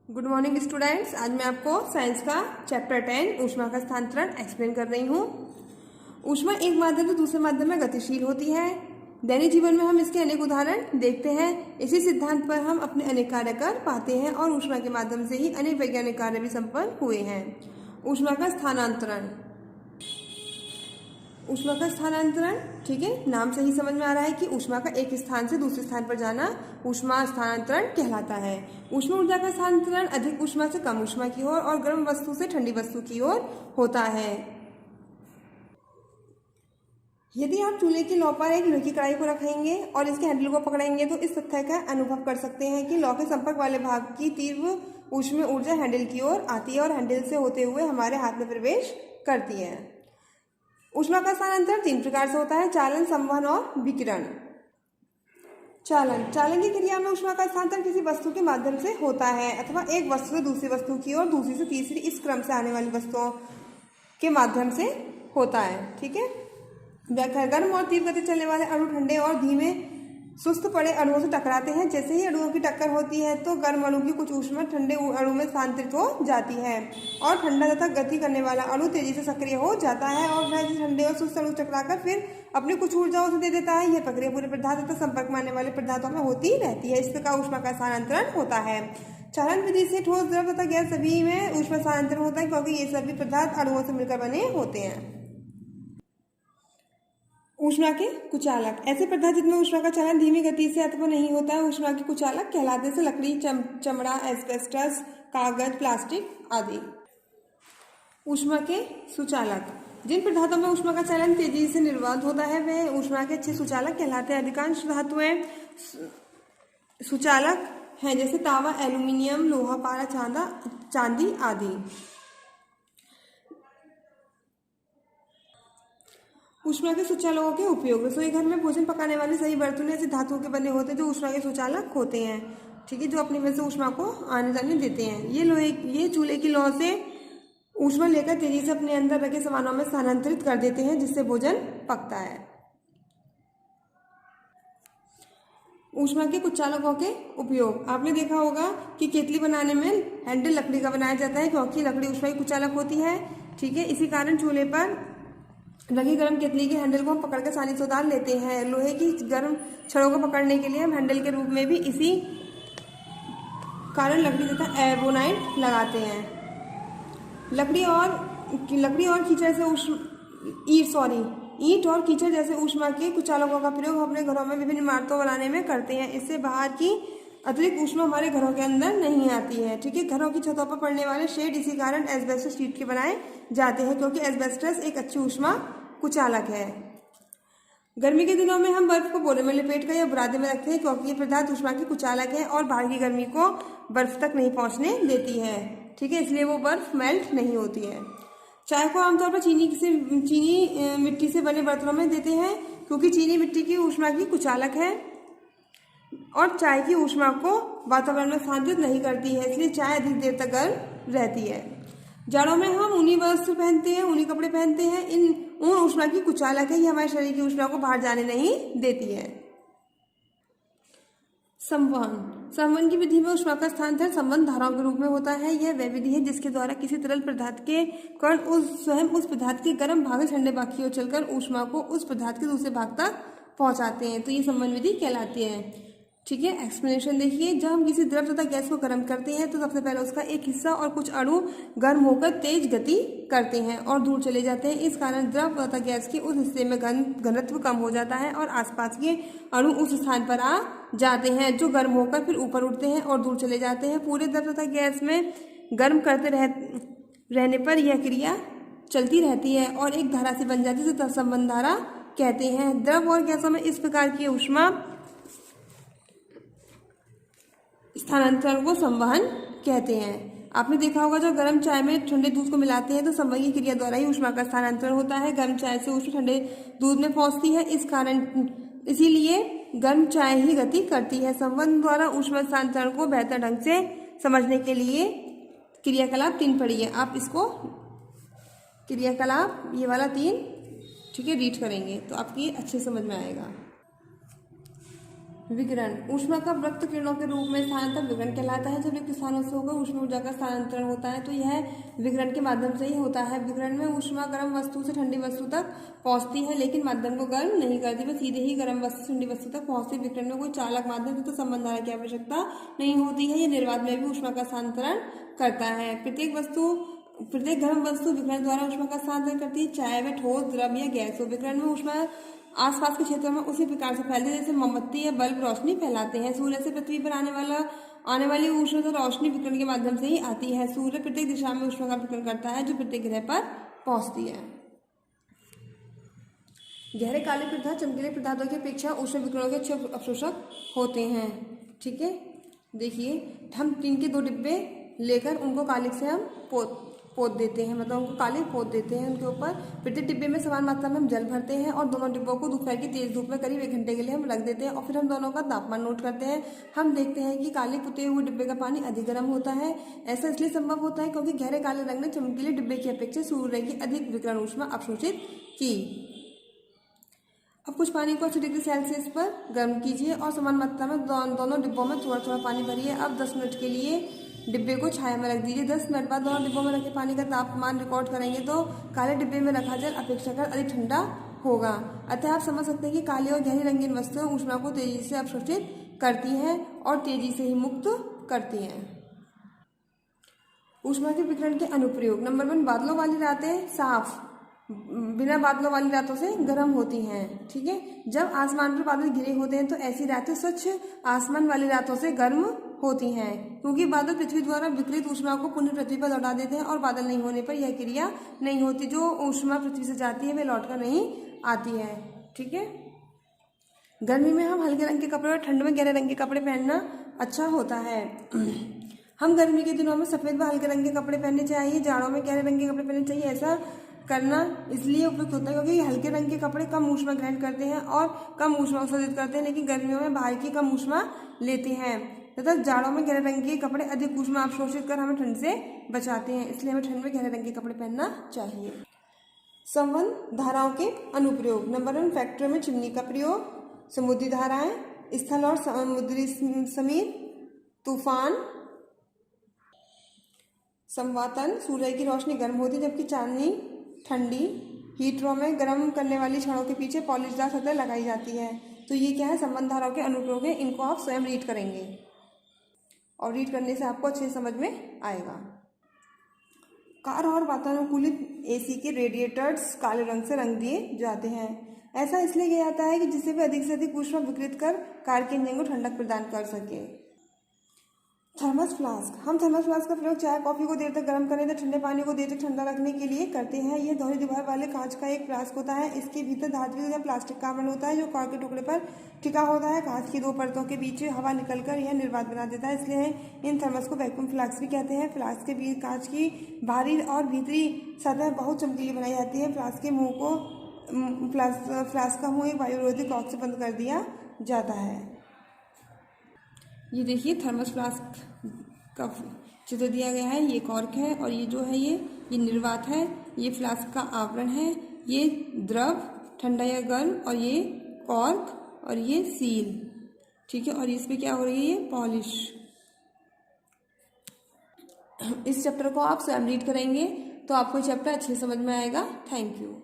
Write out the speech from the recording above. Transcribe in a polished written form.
Good morning students. आज मैं आपको साइंस का चैप्टर 10 ऊष्मा का स्थानांतरण एक्सप्लेन कर रही हूँ। ऊष्मा एक माध्यम से दूसरे माध्यम में गतिशील होती है। दैनिक जीवन में हम इसके अनेक उदाहरण देखते हैं। इसी सिद्धांत पर हम अपने अनेक कार्य कर पाते हैं और ऊष्मा के माध्यम से ही अनेक वैज्ञानिक कार्य भी संपन्न हुए हैं। ऊष्मा का स्थानांतरण, ऊष्मा का स्थानांतरण, ठीक है, नाम से ही समझ में आ रहा है कि ऊष्मा का एक स्थान से दूसरे स्थान पर जाना ऊष्मा स्थानांतरण कहलाता है। ऊष्मा ऊर्जा का स्थानांतरण अधिक ऊष्मा से कम ऊष्मा की ओर और गर्म वस्तु से ठंडी वस्तु की ओर होता है। यदि आप चूल्हे की लौ पर एक लोहे की कढ़ाई को रखेंगे और इसके हैंडल को पकड़ेंगे तो इस तथ्य का अनुभव कर सकते हैं कि लौ के संपर्क वाले भाग की तीव्र ऊष्मीय ऊर्जा हैंडल की ओर आती है और हैंडल से होते हुए हमारे हाथ में प्रवेश करती है। ऊष्मा का स्थानांतरण तीन प्रकार से होता है: चालन, संवहन और विकिरण। चालन की क्रिया में ऊष्मा का स्थानांतरण किसी वस्तु के माध्यम से होता है अथवा एक वस्तु से दूसरी वस्तु की ओर, दूसरी से तीसरी, इस क्रम से आने वाली वस्तुओं के माध्यम से होता है। ठीक है। व्याख्या: गर्म और तीव्र गति चलने वाले अणु ठंडे और धीमे सुस्त पड़े अणुओं से टकराते हैं। जैसे ही अणुओं की टक्कर होती है तो गर्म अणु की कुछ ऊष्मा ठंडे अणु में स्थानांतरित हो जाती है और ठंडा तथा गति करने वाला अणु तेजी से सक्रिय हो जाता है और वह ठंडे और सुस्त अणु टकराकर फिर अपनी कुछ ऊर्जाओं से दे देता है। यह प्रक्रिया पूरे पदार्थ तथा संपर्क में आने वाले पदार्थों में होती रहती है। इस प्रकार ऊष्मा का स्थानांतरण होता है। चालन विधि से ठोस, द्रव तथा गैस सभी में ऊष्मा स्थानांतरण होता है क्योंकि ये सभी पदार्थ अणुओं से मिलकर बने होते हैं। ऊष्मा के कुचालक: ऐसे पदार्थ जिनमें ऊष्मा का चालन धीमी गति से अथवा नहीं होता है ऊष्मा के कुचालक कहलाते हैं। लकड़ी, चमड़ा, एस्बेस्टस, कागज, प्लास्टिक आदि। ऊष्मा के सुचालक: जिन पदार्थों में ऊष्मा का चालन तेजी से निर्वात होता है वे ऊष्मा के अच्छे सुचालक कहलाते हैं। अधिकांश धातुएं सुचालक हैं जैसे तांबा, एल्यूमिनियम, लोहा, पारा, चांदी आदि। ऊष्मा के सुचालकों के उपयोग: रसोई घर में भोजन पकाने वाले सभी बर्तन ऐसे धातुओं के बने होते हैं जो ऊष्मा के सुचालक होते हैं। ठीक है, जो अपने में से ऊष्मा को आने जाने देते हैं। ये चूल्हे की लौ से ऊष्मा लेकर तेजी से अपने अंदर रखे सामानों में स्थानांतरित कर देते हैं जिससे भोजन पकता है। ऊष्मा के कुचालकों के उपयोग: आपने देखा होगा कि केतली बनाने में हैंडल लकड़ी का बनाया जाता है क्योंकि लकड़ी ऊष्मा की कुचालक होती है। ठीक है, इसी कारण चूल्हे पर लगी गर्म केतली के हैंडल को हम पकड़कर आसानी से उतार लेते हैं। लोहे की गर्म छड़ों को पकड़ने के लिए हम हैंडल के रूप में भी इसी कारण लकड़ी तथा एबोनाइट लगाते हैं। ईंट और कीचड़ जैसे ऊष्मा के कुचालकों का प्रयोग हम अपने घरों में विभिन्न इमारतों बनाने में करते हैं। इससे बाहर की अतिरिक्त ऊष्मा हमारे घरों के अंदर नहीं आती है। ठीक है, घरों की छतों पर पड़ने वाले शेड इसी कारण एस्बेस्टस शीट के बनाए जाते हैं क्योंकि एस्बेस्टस एक अच्छी ऊष्मा कुचालक है। गर्मी के दिनों में हम बर्फ को बोरे में लपेट कर या बुरादे में रखते हैं क्योंकि ये पदार्थ ऊष्मा की कुचालक है और बाहर की गर्मी को बर्फ तक नहीं पहुंचने देती है। ठीक है, इसलिए वो बर्फ मेल्ट नहीं होती है। चाय को आमतौर पर चीनी मिट्टी से बने बर्तनों में देते हैं क्योंकि चीनी मिट्टी की ऊष्मा की कुचालक है और चाय की ऊष्मा को वातावरण में स्थानांतरित नहीं करती है, इसलिए चाय अधिक देर तक गर्म रहती है। जाड़ों में हम ऊनी वस्त्र पहनते हैं, ऊनी कपड़े पहनते हैं। ऊन ऊष्मा की कुचालक है, ये हमारे शरीर की ऊष्मा को बाहर जाने नहीं देती है। संवहन की विधि में ऊष्मा का स्थानांतरण संवहन धाराओं के रूप में होता है। यह वह विधि है जिसके द्वारा किसी तरल पदार्थ के कण स्वयं उस पदार्थ के गर्म भाग से ठंडे भाग की ओर चलकर ऊष्मा को उस पदार्थ के दूसरे भाग तक पहुंचाते हैं, तो ये संवहन विधि कहलाती है। ठीक है, एक्सप्लेनेशन देखिए। जब हम किसी द्रव तथा गैस को गर्म करते हैं तो सबसे पहले उसका एक हिस्सा और कुछ अणु गर्म होकर तेज गति करते हैं और दूर चले जाते हैं। इस कारण द्रव तथा गैस के उस हिस्से में घनत्व कम हो जाता है और आसपास के अणु उस स्थान पर आ जाते हैं जो गर्म होकर फिर ऊपर उठते हैं और दूर चले जाते हैं। पूरे द्रव तथा गैस में गर्म करते रहने पर यह क्रिया चलती रहती है और एक धारा से बन जाती है जिसे संवहन धारा कहते हैं। द्रव और गैसों में इस प्रकार की ऊष्मा स्थानांतरण को संवहन कहते हैं। आपने देखा होगा जब गर्म चाय में ठंडे दूध को मिलाते हैं तो संवहन की क्रिया द्वारा ही ऊष्मा का स्थानांतरण होता है। गर्म चाय से ऊष्मा ठंडे दूध में पहुंचती है, इसीलिए गर्म चाय ही गति करती है। संवहन द्वारा ऊष्मा स्थानांतरण को बेहतर ढंग से समझने के लिए क्रियाकलाप 3 पढ़िए। आप इसको क्रियाकलाप ये वाला 3 ठीक है रीड करेंगे तो आपकी अच्छे समझ में आएगा। विकिरण ऊष्मा का वृत्त किरणों के रूप में स्थानांतरण विकिरण कहलाता है। जब एक स्थानों से होकर ऊष्मा ऊर्जा का स्थानांतरण होता है तो यह विकिरण के माध्यम से ही होता है। विकिरण में ऊष्मा गर्म वस्तु से ठंडी वस्तु तक पहुंचती है, लेकिन माध्यम को गर्म नहीं करती, वह सीधे ही गर्म वस्तु से ठंडी वस्तु तक पहुंचती है। विकिरण में कोई चालक माध्यम तो संबंध धारा की आवश्यकता नहीं होती है। यह निर्वात में भी ऊष्मा का स्थानांतरण करता है। प्रत्येक गर्म वस्तु विकिरण द्वारा ऊष्मा का स्थानांतरण करती है, चाहे वह ठोस, द्रव या गैस हो। विकिरण में ऊष्मा आसपास के क्षेत्रों में उसी प्रकार से फैलती है जैसे मोमबत्ती या बल्ब रोशनी फैलाते हैं। सूर्य से पृथ्वी पर आने वाली ऊष्मा तो रोशनी विकिरण के माध्यम से ही आती है। सूर्य प्रत्येक दिशा में ऊष्मा का विकिरण करता है जो प्रत्येक ग्रह पर पहुंचती है। गहरे काले पदार्थ चमकीले पदार्थों की अपेक्षा ऊष्मा विकिरणों के अच्छे अवशोषक होते हैं। ठीक है, देखिए हम टीन के 2 डिब्बे लेकर उनको कालिख से हम पोत देते हैं, मतलब उनको कालिख पोत देते हैं उनके ऊपर। प्रत्येक डिब्बे में समान मात्रा में हम जल भरते हैं और दोनों डिब्बों को दोपहर की तेज धूप में करीब 1 घंटे के लिए हम रख देते हैं और फिर हम दोनों का तापमान नोट करते हैं। हम देखते हैं कि कालिख पुते हुए डिब्बे का पानी अधिक गर्म होता है। ऐसा इसलिए संभव होता है क्योंकि गहरे काले रंग ने चमकीले डिब्बे की अपेक्षा सूर्य की अधिक विकिरण ऊष्मा अवशोषित की। अब कुछ पानी को 80 डिग्री सेल्सियस पर गर्म कीजिए और समान मात्रा में दोनों डिब्बों में थोड़ा थोड़ा पानी भरिए। अब 10 मिनट के लिए डिब्बे को छाया में रख दीजिए। 10 मिनट बाद दोनों डिब्बों में रखे पानी का तापमान रिकॉर्ड करेंगे तो काले डिब्बे में रखा जल अपेक्षाकृत अधिक ठंडा होगा। अतः आप समझ सकते हैं कि काली और गहरी रंगीन वस्तुएं ऊष्मा को तेजी से अवशोषित करती हैं और तेजी से ही मुक्त करती हैं। ऊष्मा के विकिरण के अनुप्रयोग। नंबर 1, बादलों वाली रातें साफ बिना बादलों वाली रातों से गर्म होती हैं। ठीक है, जब आसमान पर बादल घिरे होते हैं तो ऐसी रातें स्वच्छ आसमान वाली रातों से गर्म होती हैं, क्योंकि बादल पृथ्वी द्वारा विकिरित ऊष्मा को पुनः पृथ्वी पर लौटा देते हैं और बादल नहीं होने पर यह क्रिया नहीं होती। जो ऊष्मा पृथ्वी से जाती है वह लौटकर नहीं आती है। ठीक है, गर्मी में हम हल्के रंग के कपड़े और ठंड में गहरे रंग के कपड़े पहनना अच्छा होता है। हम गर्मी के दिनों में सफेद व हल्के रंग के कपड़े पहनने चाहिए, जाड़ों में गहरे रंग के कपड़े पहनने चाहिए। ऐसा करना इसलिए उपयुक्त होता है क्योंकि हल्के रंग के कपड़े कम ऊष्मा ग्रहण करते हैं और कम ऊष्मा उत्सर्जित करते हैं, लेकिन गर्मियों में बाहर की कम ऊष्मा लेते हैं तथा जाड़ों में गहरे रंग के कपड़े अधिक ऊष्मा अवशोषित कर हमें ठंड से बचाते हैं, इसलिए हमें ठंड में गहरे रंग के कपड़े पहनना चाहिए। संवहन धाराओं के अनुप्रयोग। नंबर 1, फैक्ट्रियों में चिमनी का प्रयोग। समुद्री धाराएं, स्थल और समुद्री समीर, तूफान, संवातन। सूर्य की रोशनी गर्म होती है जबकि चांदनी ठंडी। हीटरों में गर्म करने वाली छड़ों के पीछे पॉलिशदार सतह लगाई जाती है। तो ये क्या है, संबंध धाराओं के अनुप्रयोग है। इनको आप स्वयं रीड करेंगे और रीड करने से आपको अच्छे समझ में आएगा। कार और वातानुकूलित एसी के रेडिएटर्स काले रंग से रंग दिए जाते हैं। ऐसा इसलिए किया जाता है कि जिससे वे अधिक से अधिक ऊष्मा विकिरित कर कार के इंजन को ठंडक प्रदान कर सके। Thermos flask. हम थर्मस फ्लास्क का प्रयोग चाय कॉफी को देर तक गर्म करने तथा ठंडे पानी को देर तक ठंडा रखने के लिए करते हैं। यह दोहरी दीवार वाले कांच का एक फ्लास्क होता है। इसके भीतर धातु या प्लास्टिक का आवरण होता है जो कॉर्क के टुकड़े पर टिका होता है। कांच की 2 परतों के बीच हवा निकलकर यह निर्वात बना देता है, इसलिए इन थर्मस को वैक्यूम फ्लास्क भी कहते हैं। फ्लास्क के बीच कांच की बाहरी और भीतरी सतह बहुत चमकीली बनाई जाती है। फ्लास्क का मुंह एक वायुरोधी कॉर्क से बंद कर दिया जाता है। ये देखिए थर्मस फ्लास्क का चित्र दिया गया है। ये कॉर्क है और ये जो है ये निर्वात है। ये फ्लास्क का आवरण है। ये द्रव ठंडा या गर्म और ये कॉर्क और ये सील। ठीक है, और इस पे क्या हो रही है, ये पॉलिश। इस चैप्टर को आप स्वयं रीड करेंगे तो आपको चैप्टर अच्छे समझ में आएगा। Thank you.